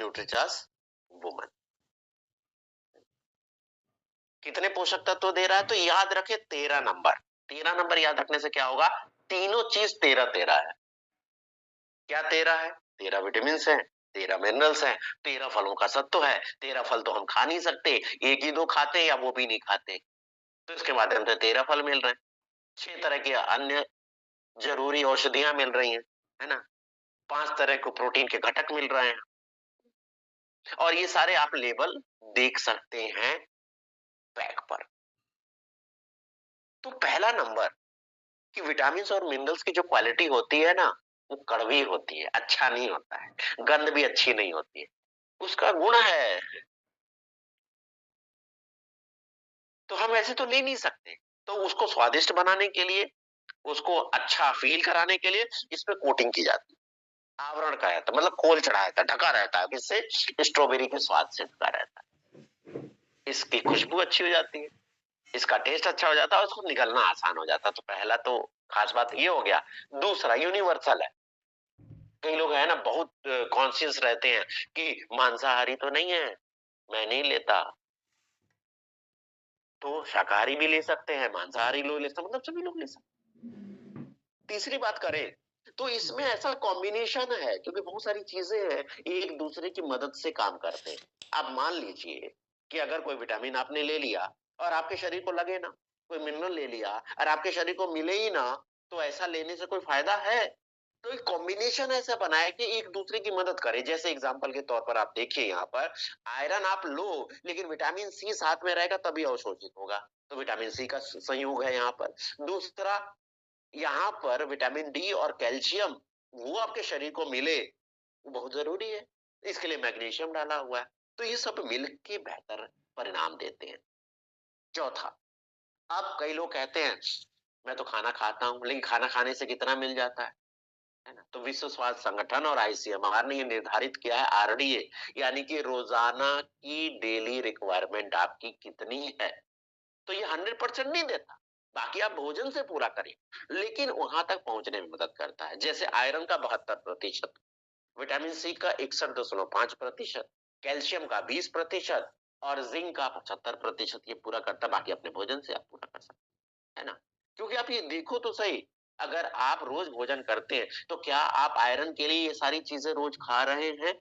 न्यूट्रिचार्ज woman. कितने पोषक तत्व दे रहा है? तो याद रखे 13 नंबर। 13 नंबर याद रखने से क्या होगा? तीनों चीज 13-13 है। क्या 13 है? 13 विटामिन है, 13 मिनरल्स हैं, 13 फलों का सत्व है। 13 फल तो हम खा नहीं सकते, एक ही दो खाते हैं या वो भी नहीं खाते, तो इसके माध्यम से 13 फल मिल रहे हैं। 6 तरह की अन्य जरूरी औषधियां मिल रही हैं, है ना? 5 तरह को प्रोटीन के घटक मिल रहे हैं, और ये सारे आप लेबल देख सकते हैं पैक पर। तो पहला नंबर कि विटामिन और मिनरल्स की जो क्वालिटी होती है ना, वो कड़वी होती है, अच्छा नहीं होता है, गंध भी अच्छी नहीं होती है। उसका गुण है, तो हम ऐसे तो ले नहीं सकते। तो उसको स्वादिष्ट बनाने के लिए, उसको अच्छा फील कराने के लिए इस पे कोटिंग की जाती है, आवरण का रहता है, मतलब खोल चढ़ा रहता है, ढका रहता है, जिससे स्ट्रॉबेरी के स्वाद से ढका रहता है। इसकी खुशबू अच्छी हो जाती है, इसका टेस्ट अच्छा हो जाता है और उसको निगलना आसान हो जाता है। तो पहला तो खास बात ये हो गया। दूसरा यूनिवर्सल है। कई लोग है ना बहुत कॉन्शियस रहते हैं कि मांसाहारी तो नहीं है, मैं नहीं लेता, तो शाकाहारी भी ले सकते हैं, मांसाहारी लोग ले सकते हैं, मतलब सभी लोग ले सकते हैं। तीसरी बात करें तो इसमें ऐसा कॉम्बिनेशन है, क्योंकि बहुत सारी चीजें हैं एक दूसरे की मदद से काम करते हैं। आप मान लीजिए कि अगर कोई विटामिन आपने ले लिया और आपके शरीर को लगे ना, कोई मिनरल ले लिया और आपके शरीर को मिले ही ना, तो ऐसा लेने से कोई फायदा है? तो एक कॉम्बिनेशन ऐसा बनाए कि एक दूसरे की मदद करे। जैसे एग्जांपल के तौर पर आप देखिए, यहाँ पर आयरन आप लो लेकिन विटामिन सी साथ में रहेगा तभी अवशोषित होगा, तो विटामिन सी का संयोग है यहाँ पर। दूसरा, यहाँ पर विटामिन डी और कैल्शियम वो आपके शरीर को मिले, वो बहुत जरूरी है। इसके लिए मैग्नीशियम डाला हुआ है। तो ये सब मिलके बेहतर परिणाम देते हैं। चौथा, अब कई लोग कहते हैं मैं तो खाना खाता हूं, लेकिन खाना खाने से कितना मिल जाता है ना? तो विश्व स्वास्थ्य संगठन और आईसीएमआर ने ये निर्धारित किया है, आरडीए, यानी कि रोजाना की डेली रिक्वायरमेंट आपकी कितनी है। तो ये 100% नहीं देता, बाकी आप भोजन से पूरा करें, लेकिन वहां तक पहुंचने में मदद करता है। जैसे आयरन का 72%, विटामिन सी का 61.5%, कैल्शियम का 20% और जिंक का 75% ये पूरा करता है। बाकी अपने भोजन से आप पूरा कर सकते हैं, है ना? क्योंकि आप ये देखो तो सही, अगर आप रोज भोजन करते हैं तो क्या आप आयरन के लिए ये सारी चीजें रोज खा रहे हैं?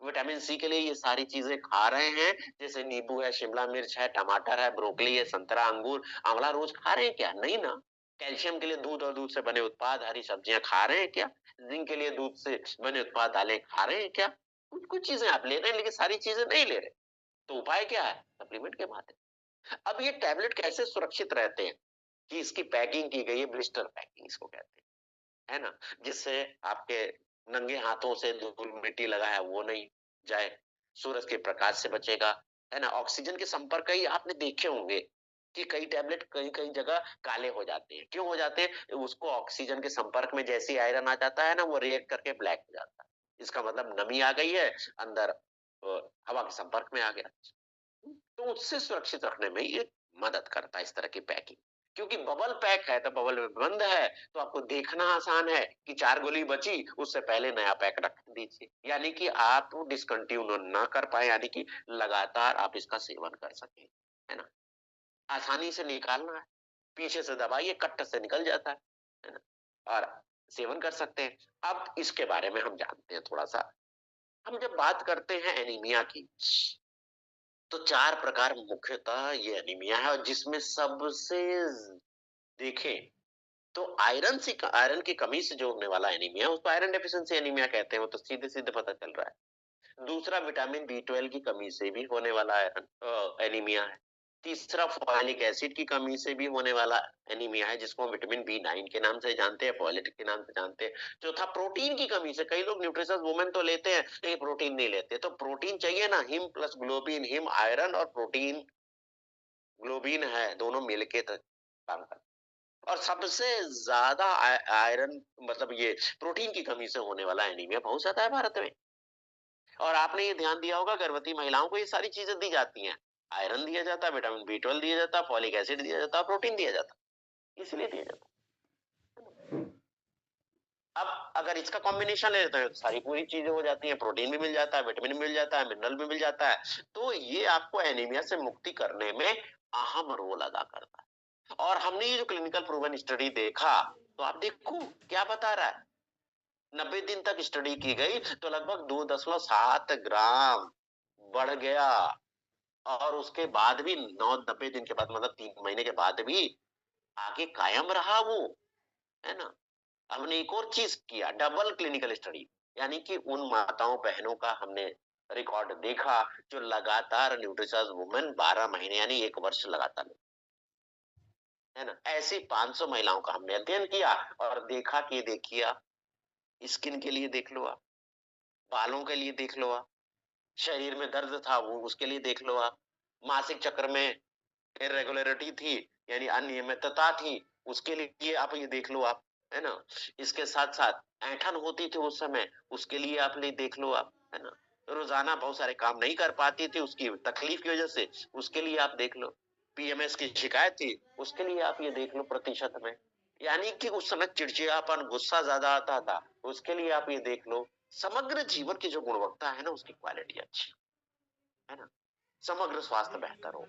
विटामिन सी के लिए ये सारी चीजें खा रहे हैं? जैसे नींबू है, शिमला मिर्च है, टमाटर है, ब्रोकली है, संतरा, अंगूर, आंवला रोज खा रहे हैं क्या? नहीं ना। कैल्शियम के लिए दूध और दूध से बने उत्पाद, हरी सब्जियां खा रहे हैं क्या? जिंक के लिए दूध से बने उत्पाद, दालें खा रहे हैं क्या? कुछ कुछ चीजें आप ले रहे हैं लेकिन सारी चीजें नहीं ले रहे। तो उपाय क्या है? सप्लीमेंट के माध्यम। अब ये टैबलेट कैसे सुरक्षित रहते हैं? कि इसकी पैकिंग की गई है, ब्लिस्टर पैकिंग इसको कहते हैं, है ना? जिससे आपके नंगे हाथों से धूल मिट्टी लगा है वो नहीं जाए, सूरज के प्रकाश से बचेगा, है ना? ऑक्सीजन के संपर्क ही आपने देखे होंगे कि कई टैबलेट कई कई जगह काले हो जाते हैं। क्यों हो जाते हैं? उसको ऑक्सीजन के संपर्क में जैसे ही आयरन आ जाता है ना, वो रिएक्ट करके ब्लैक हो जाता है। इसका मतलब नमी आ गई है अंदर, हवा के संपर्क में आ गया। तो उससे सुरक्षित रखने में ये मदद करता है इस तरह की पैकिंग। क्योंकि बबल पैक है तो बबल में बंद है, तो आपको देखना आसान है कि 4 गोली बची, उससे पहले नया पैक रख दीजिए, यानी कि आप डिसकंटिन्यू ना कर पाए, यानी कि लगातार आप इसका सेवन कर सकें, है ना? आसानी से निकालना है, पीछे से दबाइए कट्ट से निकल जाता है ना? और सेवन कर सकते हैं। अब इसके बारे में हम जानते हैं थोड़ा सा। हम जब बात करते हैं एनीमिया की, तो 4 प्रकार मुख्यतः ये एनीमिया है, और जिसमें सबसे देखें तो आयरन की कमी से जो होने वाला एनीमिया है उसको आयरन डेफिशिएंसी एनीमिया कहते हैं, वो तो सीधे सीधे पता चल रहा है। दूसरा, विटामिन बी 12 की कमी से भी होने वाला आयरन एनीमिया है। तीसरा, फोलिक एसिड की कमी से भी होने वाला एनीमिया है, जिसको हम विटामिन बी 9 के नाम से जानते हैं, फोलेट के नाम से जानते हैं। चौथा, प्रोटीन की कमी से, कई लोग न्यूट्रिशस वुमेन तो लेते हैं लेकिन प्रोटीन नहीं लेते, तो प्रोटीन चाहिए ना, him plus globin, him iron और प्रोटीन ग्लोबिन है, दोनों मिलके काम करते हैं। और सबसे ज्यादा आयरन, मतलब ये प्रोटीन की कमी से होने वाला एनीमिया बहुत ज्यादा है भारत में। और आपने ये ध्यान दिया होगा, गर्भवती महिलाओं को ये सारी चीजें दी जाती हैं, आयरन दिया जाता है, विटामिन बी 12 दिया जाता है, फॉलिक एसिड दिया जाता है, प्रोटीन दिया जाता है, इसलिए दिया जाता है। अब अगर इसका कॉम्बिनेशन लेते हैं तो सारी पूरी चीजें हो जाती हैं, प्रोटीन भी मिल जाता है, विटामिन भी मिल जाता है, मिनरल भी मिल जाता है। तो ये आपको एनीमिया से मुक्ति करने में अहम रोल अदा करता है। और हमने ये जो क्लिनिकल प्रूवन स्टडी देखा, तो आप देखो क्या बता रहा है। 90 दिन तक स्टडी की गई तो लगभग 2.7 ग्राम बढ़ गया। और उसके बाद भी 90 दिन के बाद, मतलब 3 महीने के बाद भी आगे कायम रहा वो, है ना। हमने एक और चीज किया, डबल क्लिनिकल स्टडी, यानी कि उन माताओं बहनों का हमने रिकॉर्ड देखा जो लगातार न्यूट्रिशस वुमेन 12 महीने यानी 1 वर्ष लगातार ले, है ना। ऐसी 500 महिलाओं का हमने अध्ययन किया और देखा कि देखिए आप, स्किन के लिए देख लो आप, बालों के लिए देख लो आप, शरीर में दर्द था वो उसके लिए देख लो आप, मासिक चक्र में इरेगुलरिटी थी यानी अनियमितता थी, उसके लिए आप ये देख लो आप, है ना। इसके साथ साथ ऐंठन होती थी उस समय, उसके लिए आप ले देख लो आप, है ना। रोजाना बहुत सारे काम नहीं कर पाती थी उसकी तकलीफ की वजह से, उसके लिए आप देख लो। पीएमएस की शिकायत थी, उसके लिए आप ये देख लो प्रतिशत में। यानी कि उस समय चिड़चिड़ापन, गुस्सा ज्यादा आता था, उसके लिए आप ये देख लो। समग्र जीवन की जो गुणवत्ता है ना, उसकी क्वालिटी अच्छी, है ना। समग्र स्वास्थ्य बेहतर हो,